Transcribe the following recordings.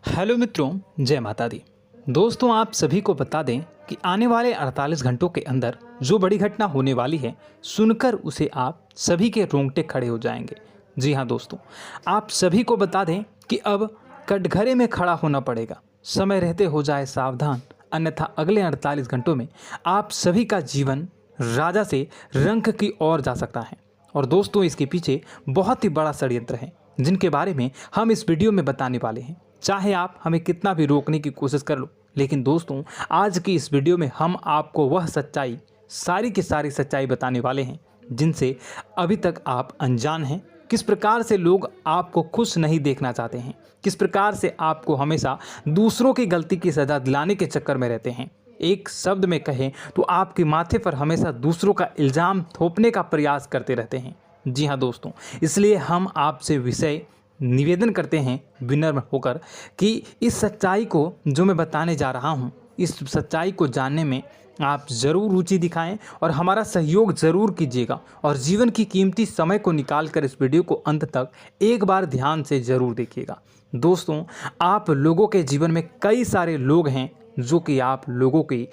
Hello मित्रों, जय माता दी। दोस्तों, आप सभी को बता दें कि आने वाले 48 घंटों के अंदर जो बड़ी घटना होने वाली है, सुनकर उसे आप सभी के रोंगटे खड़े हो जाएंगे। जी हाँ दोस्तों, आप सभी को बता दें कि अब कटघरे में खड़ा होना पड़ेगा। समय रहते हो जाए सावधान, अन्यथा अगले 48 घंटों में आप सभी का जीवन राजा से रंक की ओर जा सकता है। और दोस्तों, इसके पीछे बहुत ही बड़ा षड्यंत्र है, जिनके बारे में हम इस वीडियो में बताने वाले हैं। चाहे आप हमें कितना भी रोकने की कोशिश कर लो, लेकिन दोस्तों, आज की इस वीडियो में हम आपको वह सच्चाई, सारी की सारी सच्चाई बताने वाले हैं जिनसे अभी तक आप अनजान हैं। किस प्रकार से लोग आपको खुश नहीं देखना चाहते हैं, किस प्रकार से आपको हमेशा दूसरों की गलती की सज़ा दिलाने के चक्कर में रहते हैं। एक शब्द में कहें तो आपके माथे पर हमेशा दूसरों का इल्ज़ाम थोपने का प्रयास करते रहते हैं। जी हाँ दोस्तों, इसलिए हम आपसे विषय निवेदन करते हैं विनम्र होकर कि इस सच्चाई को जो मैं बताने जा रहा हूँ, इस सच्चाई को जानने में आप ज़रूर रुचि दिखाएं और हमारा सहयोग ज़रूर कीजिएगा। और जीवन की कीमती समय को निकाल कर इस वीडियो को अंत तक एक बार ध्यान से ज़रूर देखिएगा। दोस्तों, आप लोगों के जीवन में कई सारे लोग हैं जो कि आप लोगों की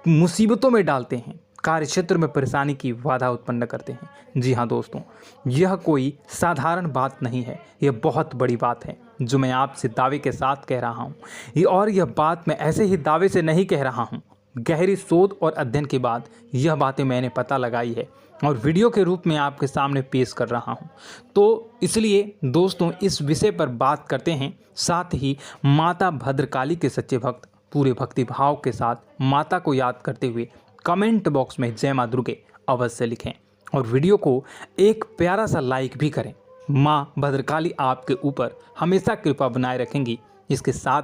मुसीबतों में डालते हैं, कार्य क्षेत्र में परेशानी की बाधा उत्पन्न करते हैं। जी हाँ दोस्तों, यह कोई साधारण बात नहीं है, यह बहुत बड़ी बात है जो मैं आपसे दावे के साथ कह रहा हूँ। और यह बात मैं ऐसे ही दावे से नहीं कह रहा हूँ, गहरी शोध और अध्ययन के बाद यह बातें मैंने पता लगाई है और वीडियो के रूप में आपके सामने पेश कर रहा हूँ। तो इसलिए दोस्तों, इस विषय पर बात करते हैं। साथ ही माता भद्रकाली के सच्चे भक्त पूरे भक्ति भाव के साथ माता को याद करते हुए कमेंट बॉक्स में जय मां दुर्गे अवश्य लिखें और वीडियो को एक प्यारा सा लाइक भी करें। माँ भद्रकाली आपके ऊपर हमेशा कृपा बनाए रखेंगी। इसके साथ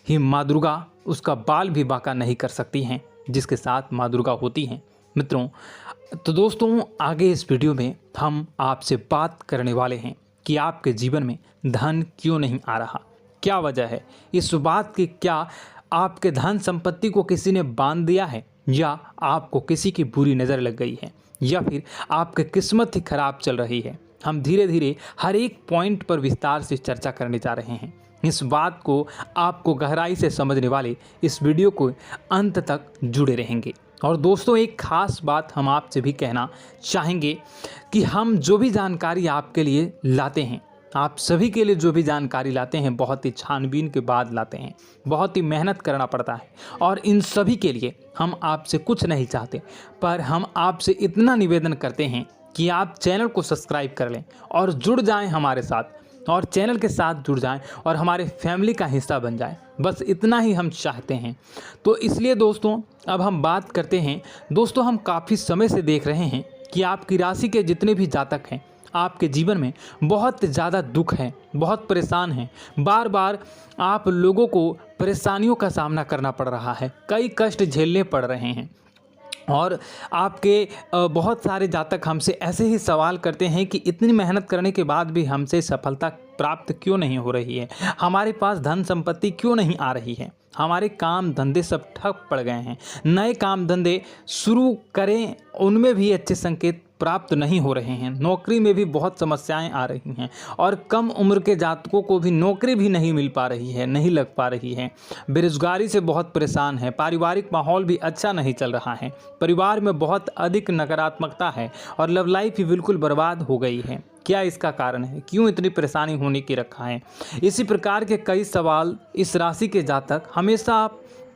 ही माँ दुर्गा उसका बाल भी बांका नहीं कर सकती हैं, जिसके साथ माँ दुर्गा होती हैं। मित्रों, तो दोस्तों, आगे इस वीडियो में हम आपसे बात करने वाले हैं कि आपके जीवन में धन क्यों नहीं आ रहा, क्या वजह है इस बात की। क्या आपके धन संपत्ति को किसी ने बांध दिया है, या आपको किसी की बुरी नज़र लग गई है, या फिर आपकी किस्मत ही खराब चल रही है। हम धीरे धीरे हर एक पॉइंट पर विस्तार से चर्चा करने जा रहे हैं। इस बात को आपको गहराई से समझने वाले इस वीडियो को अंत तक जुड़े रहेंगे। और दोस्तों, एक खास बात हम आपसे भी कहना चाहेंगे कि हम जो भी जानकारी आपके लिए लाते हैं, आप सभी के लिए जो भी जानकारी लाते हैं, बहुत ही छानबीन के बाद लाते हैं, बहुत ही मेहनत करना पड़ता है। और इन सभी के लिए हम आपसे कुछ नहीं चाहते, पर हम आपसे इतना निवेदन करते हैं कि आप चैनल को सब्सक्राइब कर लें और जुड़ जाएं हमारे साथ, और चैनल के साथ जुड़ जाएं और हमारे फैमिली का हिस्सा बन जाएं। बस इतना ही हम चाहते हैं। तो इसलिए दोस्तों, अब हम बात करते हैं। दोस्तों, हम काफ़ी समय से देख रहे हैं कि आपकी राशि के जितने भी जातक हैं, आपके जीवन में बहुत ज़्यादा दुख है, बहुत परेशान हैं। बार बार आप लोगों को परेशानियों का सामना करना पड़ रहा है, कई कष्ट झेलने पड़ रहे हैं। और आपके बहुत सारे जातक हमसे ऐसे ही सवाल करते हैं कि इतनी मेहनत करने के बाद भी हमसे सफलता प्राप्त क्यों नहीं हो रही है, हमारे पास धन संपत्ति क्यों नहीं आ रही है, हमारे काम धंधे सब ठप पड़ गए हैं, नए काम धंधे शुरू करें उनमें भी अच्छे संकेत प्राप्त नहीं हो रहे हैं, नौकरी में भी बहुत समस्याएं आ रही हैं, और कम उम्र के जातकों को भी नौकरी भी नहीं मिल पा रही है, नहीं लग पा रही है, बेरोजगारी से बहुत परेशान है, पारिवारिक माहौल भी अच्छा नहीं चल रहा है, परिवार में बहुत अधिक नकारात्मकता है और लव लाइफ भी बिल्कुल बर्बाद हो गई है। क्या इसका कारण है, क्यों इतनी परेशानी होने की रखा है? इसी प्रकार के कई सवाल इस राशि के जातक हमेशा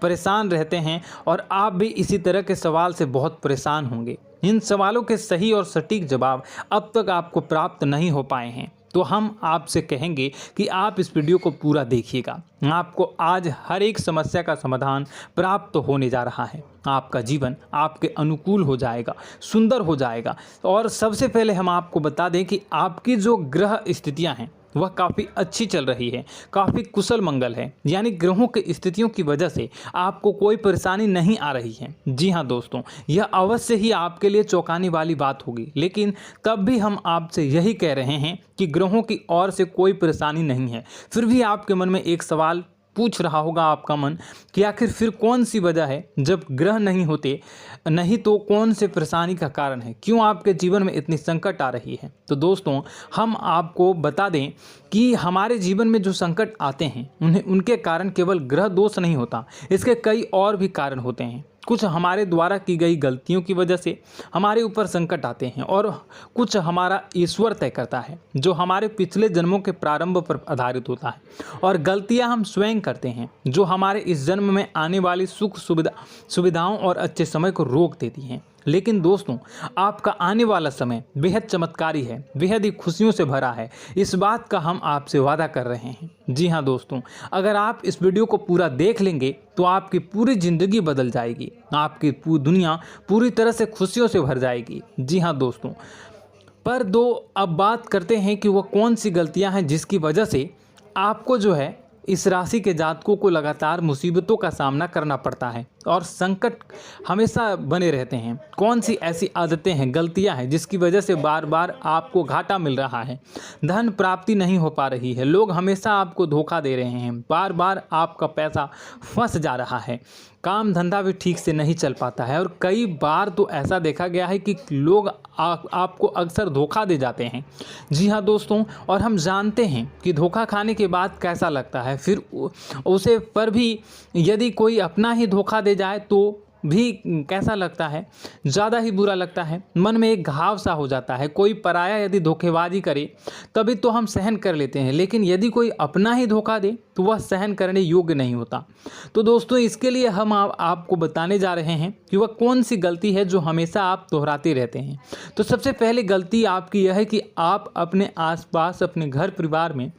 परेशान रहते हैं, और आप भी इसी तरह के सवाल से बहुत परेशान होंगे। इन सवालों के सही और सटीक जवाब अब तक आपको प्राप्त नहीं हो पाए हैं, तो हम आपसे कहेंगे कि आप इस वीडियो को पूरा देखिएगा। आपको आज हर एक समस्या का समाधान प्राप्त होने जा रहा है। आपका जीवन आपके अनुकूल हो जाएगा, सुंदर हो जाएगा। और सबसे पहले हम आपको बता दें कि आपकी जो ग्रह स्थितियां हैं वह काफ़ी अच्छी चल रही है, काफ़ी कुशल मंगल है, यानी ग्रहों की स्थितियों की वजह से आपको कोई परेशानी नहीं आ रही है। जी हाँ दोस्तों, यह अवश्य ही आपके लिए चौंकाने वाली बात होगी, लेकिन तब भी हम आपसे यही कह रहे हैं कि ग्रहों की ओर से कोई परेशानी नहीं है। फिर भी आपके मन में एक सवाल पूछ रहा होगा आपका मन कि आखिर फिर कौन सी वजह है, जब ग्रह नहीं होते नहीं तो कौन से परेशानी का कारण है, क्यों आपके जीवन में इतनी संकट आ रही है। तो दोस्तों हम आपको बता दें कि हमारे जीवन में जो संकट आते हैं उनके कारण केवल ग्रह दोष नहीं होता, इसके कई और भी कारण होते हैं। कुछ हमारे द्वारा की गई गलतियों की वजह से हमारे ऊपर संकट आते हैं और कुछ हमारा ईश्वर तय करता है, जो हमारे पिछले जन्मों के प्रारंभ पर आधारित होता है। और गलतियां हम स्वयं करते हैं, जो हमारे इस जन्म में आने वाली सुख सुविधाओं और अच्छे समय को रोक देती हैं। लेकिन दोस्तों आपका आने वाला समय बेहद चमत्कारी है, बेहद ही खुशियों से भरा है, इस बात का हम आपसे वादा कर रहे हैं। जी हाँ दोस्तों, अगर आप इस वीडियो को पूरा देख लेंगे तो आपकी पूरी ज़िंदगी बदल जाएगी, आपकी पूरी दुनिया पूरी तरह से खुशियों से भर जाएगी। जी हाँ दोस्तों, पर अब बात करते हैं कि वह कौन सी गलतियां हैं जिसकी वजह से आपको जो है इस राशि के जातकों को लगातार मुसीबतों का सामना करना पड़ता है और संकट हमेशा बने रहते हैं। कौन सी ऐसी आदतें हैं, गलतियां हैं जिसकी वजह से बार बार आपको घाटा मिल रहा है, धन प्राप्ति नहीं हो पा रही है, लोग हमेशा आपको धोखा दे रहे हैं, बार बार आपका पैसा फंस जा रहा है, काम धंधा भी ठीक से नहीं चल पाता है और कई बार तो ऐसा देखा गया है कि लोग आपको अक्सर धोखा दे जाते हैं। जी हाँ दोस्तों, और हम जानते हैं कि धोखा खाने के बाद कैसा लगता है, फिर उसे पर भी यदि कोई अपना ही धोखा दे जाए तो भी कैसा लगता है, ज़्यादा ही बुरा लगता है, मन में एक घाव सा हो जाता है। कोई पराया यदि धोखेबाजी करे तभी तो हम सहन कर लेते हैं, लेकिन यदि कोई अपना ही धोखा दे तो वह सहन करने योग्य नहीं होता। तो दोस्तों इसके लिए हम आपको बताने जा रहे हैं कि वह कौन सी गलती है जो हमेशा आप दोहराते रहते हैं। तो सबसे पहली गलती आपकी यह है कि आप अपने आसपास, अपने घर परिवार में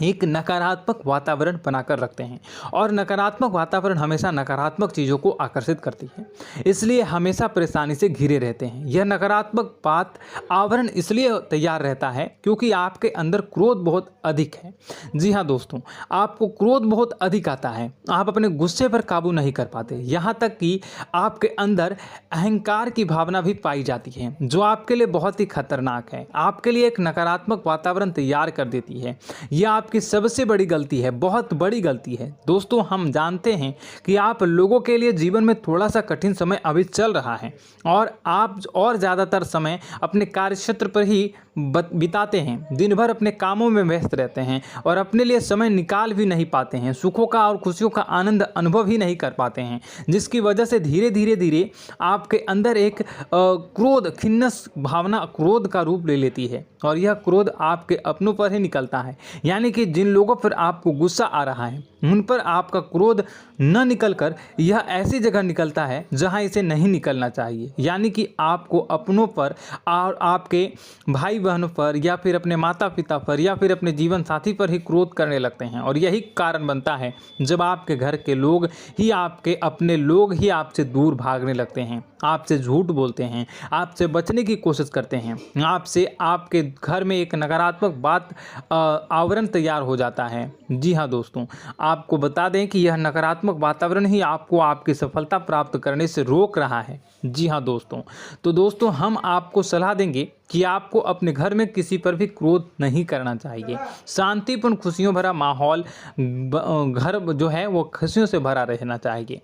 एक नकारात्मक वातावरण बनाकर रखते हैं और नकारात्मक वातावरण हमेशा नकारात्मक चीज़ों को आकर्षित करती है, इसलिए हमेशा परेशानी से घिरे रहते हैं। यह नकारात्मक आवरण इसलिए तैयार रहता है क्योंकि आपके अंदर क्रोध बहुत अधिक है। जी हाँ दोस्तों, आपको क्रोध बहुत अधिक आता है, आप अपने गुस्से पर काबू नहीं कर पाते, यहाँ तक कि आपके अंदर अहंकार की भावना भी पाई जाती है, जो आपके लिए बहुत ही खतरनाक है, आपके लिए एक नकारात्मक वातावरण तैयार कर देती है। यह आपकी सबसे बड़ी गलती है, बहुत बड़ी गलती है। दोस्तों हम जानते हैं कि आप लोगों के लिए जीवन में थोड़ा सा कठिन समय अभी चल रहा है और आप और ज़्यादातर समय अपने कार्यक्षेत्र पर ही बिताते हैं, दिन भर अपने कामों में व्यस्त रहते हैं और अपने लिए समय निकाल भी नहीं पाते हैं, सुखों का और खुशियों का आनंद अनुभव ही नहीं कर पाते हैं, जिसकी वजह से धीरे धीरे आपके अंदर एक क्रोध, खिन्नस भावना क्रोध का रूप ले लेती है और यह क्रोध आपके अपनों पर ही निकलता है। यानी कि जिन लोगों पर आपको गुस्सा आ रहा है उन पर आपका क्रोध न निकलकर यह ऐसी जगह निकलता है जहां इसे नहीं निकलना चाहिए। यानी कि आपको अपनों पर और आपके भाई बहनों पर या फिर अपने माता पिता पर या फिर अपने जीवन साथी पर ही क्रोध करने लगते हैं और यही कारण बनता है जब आपके घर के लोग ही, आपके अपने लोग ही आपसे दूर भागने लगते हैं, आपसे झूठ बोलते हैं, आपसे बचने की कोशिश करते हैं, आपसे आपके घर में एक नकारात्मक आवरण तैयार हो जाता है। जी हाँ दोस्तों, आपको बता दें कि यह नकारात्मक वातावरण ही आपको आपकी सफलता प्राप्त करने से रोक रहा है। जी हाँ दोस्तों, तो दोस्तों हम आपको सलाह देंगे कि आपको अपने घर में किसी पर भी क्रोध नहीं करना चाहिए। शांतिपूर्ण खुशियों भरा माहौल, घर जो है वो खुशियों से भरा रहना चाहिए।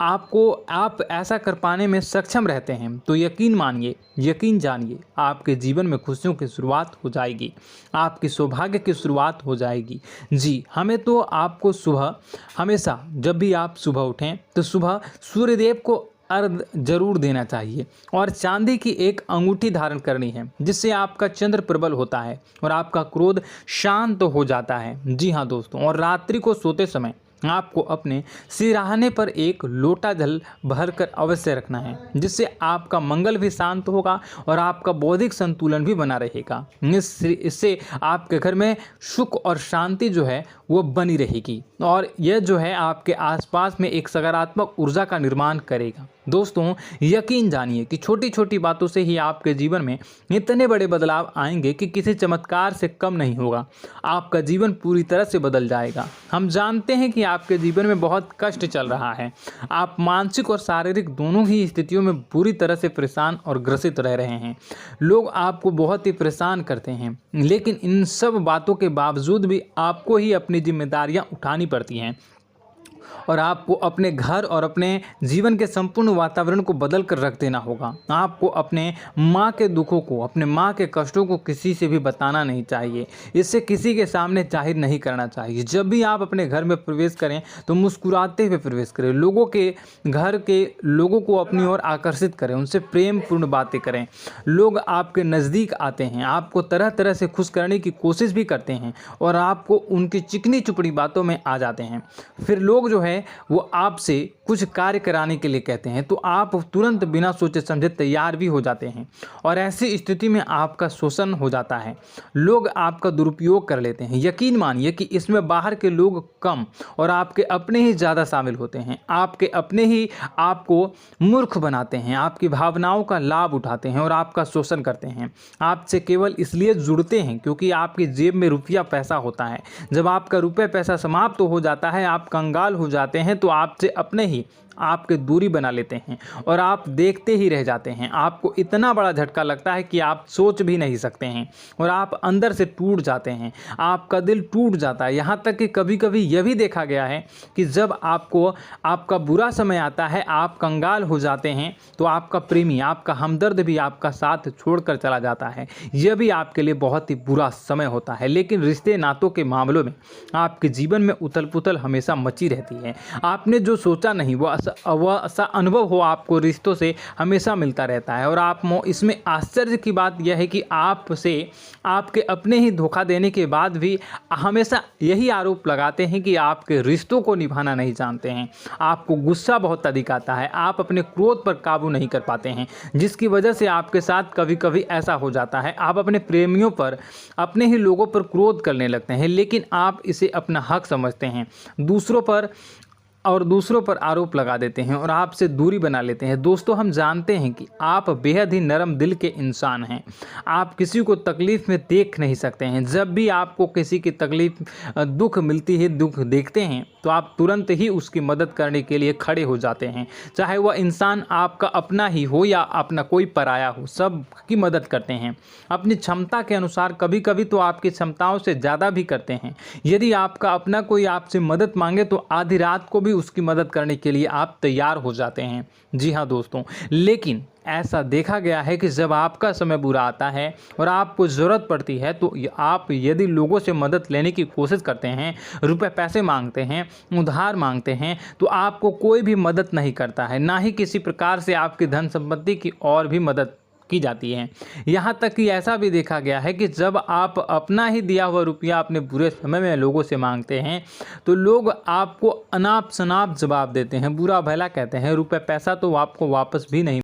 आप ऐसा कर पाने में सक्षम रहते हैं तो यकीन मानिए, यकीन जानिए, आपके जीवन में खुशियों की शुरुआत हो जाएगी, आपकी सौभाग्य की शुरुआत हो जाएगी। जी, हमें तो आपको सुबह, हमेशा जब भी आप सुबह उठें तो सुबह सूर्यदेव को अर्घ जरूर देना चाहिए और चांदी की एक अंगूठी धारण करनी है, जिससे आपका चंद्र प्रबल होता है और आपका क्रोध शांत हो जाता है। जी हाँ दोस्तों, और रात्रि को सोते समय आपको अपने सिरहाने पर एक लोटा जल भरकर अवश्य रखना है, जिससे आपका मंगल भी शांत होगा और आपका बौद्धिक संतुलन भी बना रहेगा। इससे आपके घर में सुख और शांति जो है वो बनी रहेगी और यह जो है आपके आसपास में एक सकारात्मक ऊर्जा का निर्माण करेगा। दोस्तों यकीन जानिए कि छोटी छोटी बातों से ही आपके जीवन में इतने बड़े बदलाव आएंगे कि किसी चमत्कार से कम नहीं होगा, आपका जीवन पूरी तरह से बदल जाएगा। हम जानते हैं कि आपके जीवन में बहुत कष्ट चल रहा है। आप मानसिक और शारीरिक दोनों ही स्थितियों में बुरी तरह से परेशान और ग्रसित रह रहे हैं। लोग आपको बहुत ही परेशान करते हैं, लेकिन इन सब बातों के बावजूद भी आपको ही अपनी जिम्मेदारियां उठानी पड़ती हैं और आपको अपने घर और अपने जीवन के संपूर्ण वातावरण को बदल कर रख देना होगा। आपको अपने माँ के दुखों को, अपने माँ के कष्टों को किसी से भी बताना नहीं चाहिए। इससे किसी के सामने जाहिर नहीं करना चाहिए। जब भी आप अपने घर में प्रवेश करें तो मुस्कुराते हुए प्रवेश करें। लोगों के घर के लोगों को अपनी ओर आकर्षित करें, उनसे प्रेमपूर्ण बातें करें। लोग आपके नज़दीक आते हैं, आपको तरह तरह से खुश करने की कोशिश भी करते हैं और आपको उनकी चिकनी चुपड़ी बातों में आ जाते हैं। फिर लोग जो है वो आपसे कुछ कार्य कराने के लिए कहते हैं तो आप तुरंत बिना सोचे समझे तैयार भी हो जाते हैं और ऐसी स्थिति में आपका शोषण हो जाता है। लोग आपका दुरुपयोग कर लेते हैं। यकीन मानिए कि इसमें बाहर के लोग कम और आपके अपने ही ज़्यादा शामिल होते हैं। आपके अपने ही आपको मूर्ख बनाते हैं, आपकी भावनाओं का लाभ उठाते हैं और आपका शोषण करते हैं। आपसे केवल इसलिए जुड़ते हैं क्योंकि आपकी जेब में रुपया पैसा होता है। जब आपका रुपया पैसा समाप्त हो जाता है, आप कंगाल हो जाते हैं तो आपसे अपने ही आपके दूरी बना लेते हैं और आप देखते ही रह जाते हैं। आपको इतना बड़ा झटका लगता है कि आप सोच भी नहीं सकते हैं और आप अंदर से टूट जाते हैं। आपका दिल टूट जाता है। यहाँ तक कि कभी कभी यह भी देखा गया है कि जब आपको आपका बुरा समय आता है, आप कंगाल हो जाते हैं तो आपका प्रेमी, आपका हमदर्द भी आपका साथ छोड़कर चला जाता है। यह भी आपके लिए बहुत ही बुरा समय होता है। लेकिन रिश्ते नातों के मामलों में आपके जीवन में उथल पुथल हमेशा मची रहती है। आपने जो सोचा नहीं वो ऐसा अनुभव हो आपको रिश्तों से हमेशा मिलता रहता है। और आप इसमें आश्चर्य की बात यह है कि आपसे आपके अपने ही धोखा देने के बाद भी हमेशा यही आरोप लगाते हैं कि आपके रिश्तों को निभाना नहीं जानते हैं। आपको गुस्सा बहुत अधिक आता है, आप अपने क्रोध पर काबू नहीं कर पाते हैं, जिसकी वजह से आपके साथ कभी कभी ऐसा हो जाता है आप अपने प्रेमियों पर, अपने ही लोगों पर क्रोध करने लगते हैं। लेकिन आप इसे अपना हक समझते हैं, दूसरों पर आरोप लगा देते हैं और आपसे दूरी बना लेते हैं। दोस्तों, हम जानते हैं कि आप बेहद ही नरम दिल के इंसान हैं। आप किसी को तकलीफ़ में देख नहीं सकते हैं। जब भी आपको किसी की तकलीफ़, दुख मिलती है, दुख देखते हैं तो आप तुरंत ही उसकी मदद करने के लिए खड़े हो जाते हैं। चाहे वह इंसान आपका अपना ही हो या अपना कोई पराया हो, सब की मदद करते हैं अपनी क्षमता के अनुसार। कभी कभी तो आपकी क्षमताओं से ज़्यादा भी करते हैं। यदि आपका अपना कोई आपसे मदद मांगे तो आधी रात को भी उसकी मदद करने के लिए आप तैयार हो जाते हैं। जी हाँ दोस्तों, लेकिन ऐसा देखा गया है कि जब आपका समय बुरा आता है और आपको ज़रूरत पड़ती है तो आप यदि लोगों से मदद लेने की कोशिश करते हैं, रुपए पैसे मांगते हैं, उधार मांगते हैं, तो आपको कोई भी मदद नहीं करता है। ना ही किसी प्रकार से आपकी धन संपत्ति की और भी मदद की जाती है। यहाँ तक कि ऐसा भी देखा गया है कि जब आप अपना ही दिया हुआ रुपया अपने बुरे समय में लोगों से मांगते हैं तो लोग आपको अनाप शनाप जवाब देते हैं, बुरा भला कहते हैं। रुपये पैसा तो आपको वापस भी नहीं